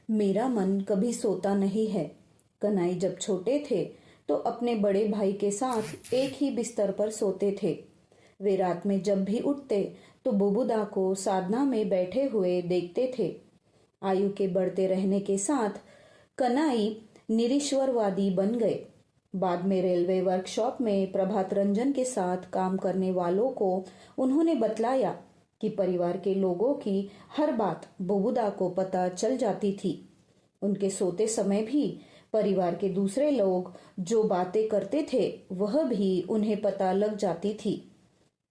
मेरा मन कभी सोता नहीं है। कन्हई जब छोटे थे तो अपने बड़े भाई के साथ एक ही बिस्तर पर सोते थे। वे रात में जब भी उठते तो बुबुदा को साधना में बैठे हुए देखते थे। आयु के बढ़ते रहने के साथ कन्हई निरीश्वरवादी बन गए। बाद में रेलवे वर्कशॉप में प्रभात रंजन के साथ काम करने वालों को उन्होंने बतलाया कि परिवार के लोगों की हर बात बुबुदा को पता चल जाती थी। उनके सोते समय भी परिवार के दूसरे लोग जो बातें करते थे वह भी उन्हें पता लग जाती थी।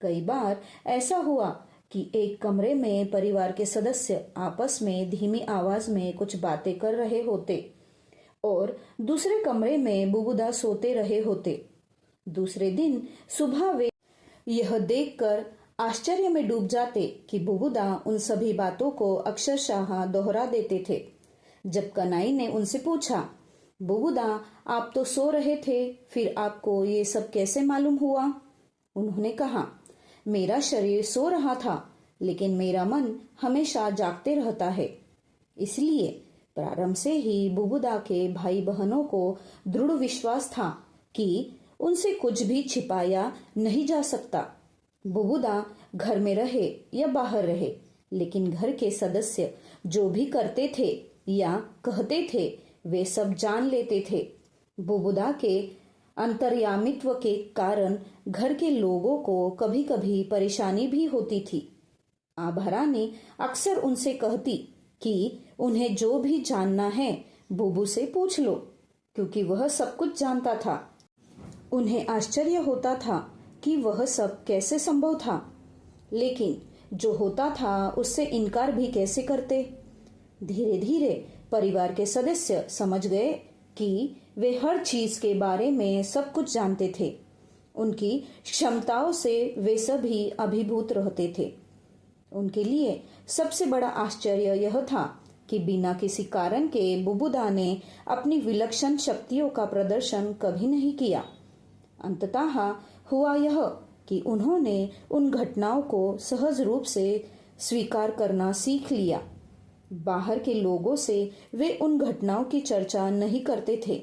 कई बार ऐसा हुआ कि एक कमरे में परिवार के सदस्य आपस में धीमी आवाज में कुछ बातें कर रहे होते और दूसरे कमरे में बुबुदा सोते रहे होते। दूसरे दिन सुबह वे यह देखकर आश्चर्य में डूब जाते कि बुबुदा उन सभी बातों को अक्षरशः दोहरा देते थे। जब कन्हई ने उनसे पूछा, बुबुदा आप तो सो रहे थे, फिर आपको ये सब कैसे मालूम हुआ? उन्होंने कहा, मेरा शरीर सो रहा था लेकिन मेरा मन हमेशा जागते रहता है। इसलिए प्रारंभ से ही बुबुदा के भाई बहनों को दृढ़ विश्वास था कि उनसे कुछ भी छिपाया नहीं जा सकता। बुबुदा घर में रहे या बाहर रहे, लेकिन घर के सदस्य जो भी करते थे या कहते थे वे सब जान लेते थे। बुबुदा के अंतर्यामित्व के कारण घर के लोगों को कभी कभी परेशानी भी होती थी। आभा रानी अक्सर उनसे कहती कि उन्हें जो भी जानना है बुबू से पूछ लो, क्योंकि वह सब कुछ जानता था। उन्हें आश्चर्य होता था कि वह सब कैसे संभव था, लेकिन जो होता था उससे इनकार भी कैसे करते। धीरे धीरे परिवार के सदस्य समझ गए कि वे हर चीज के बारे में सब कुछ जानते थे। उनकी क्षमताओं से वे सभी अभिभूत रहते थे। उनके लिए सबसे बड़ा आश्चर्य यह था कि बिना किसी कारण के बुबुदा ने अपनी विलक्षण शक्तियों का प्रदर्शन कभी नहीं किया। अंततः हुआ यह कि उन्होंने उन घटनाओं को सहज रूप से स्वीकार करना सीख लिया। बाहर के लोगों से वे उन घटनाओं की चर्चा नहीं करते थे।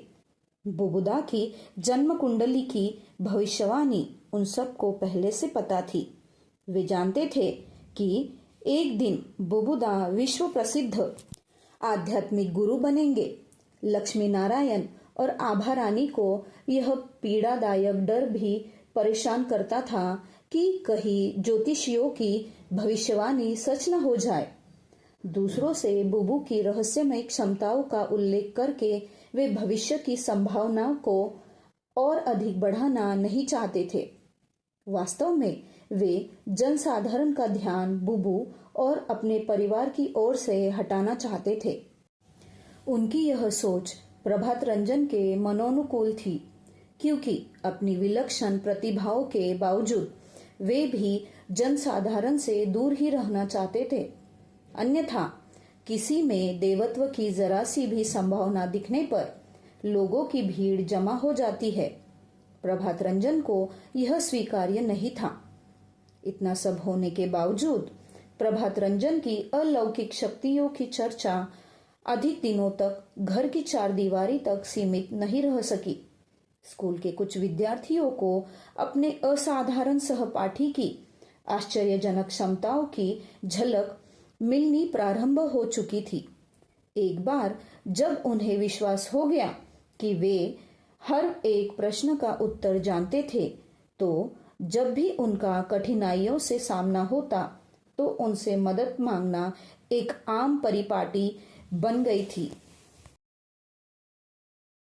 बुबुदा की जन्म कुंडली की भविष्यवाणी उन सबको पहले से पता थी। वे जानते थे कि एक दिन बुबुदा विश्व प्रसिद्ध आध्यात्मिक गुरु बनेंगे। लक्ष्मी नारायण और आभा रानी को यह पीड़ादायक डर भी परेशान करता था कि कहीं ज्योतिषियों की भविष्यवाणी सच न हो जाए। दूसरों से बुबू की रहस्यमय क्षमताओं का उल्लेख करके वे भविष्य की संभावनाओं को और अधिक बढ़ाना नहीं चाहते थे। वास्तव में वे जनसाधारण का ध्यान बुबू और अपने परिवार की ओर से हटाना चाहते थे। उनकी यह सोच प्रभात रंजन के मनोनुकूल थी, क्योंकि अपनी विलक्षण प्रतिभाओं के बावजूद वे भी जनसाधारण से दूर ही रहना चाहते थे। अन्यथा किसी में देवत्व की जरा सी भी संभावना दिखने पर लोगों की भीड़ जमा हो जाती है। प्रभात रंजन को यह स्वीकार्य नहीं था। इतना सब होने के बावजूद प्रभात रंजन की अलौकिक शक्तियों की चर्चा अधिक दिनों तक घर की चार दीवारी तक सीमित नहीं रह सकी। स्कूल के कुछ विद्यार्थियों को अपने असाधारण सहपाठी की आश्चर्यजनक क्षमताओं की झलक मिलनी प्रारंभ हो चुकी थी। एक बार जब उन्हें विश्वास हो गया कि वे हर एक प्रश्न का उत्तर जानते थे, तो जब भी उनका कठिनाइयों से सामना होता तो उनसे मदद मांगना एक आम परिपाटी बन गई थी।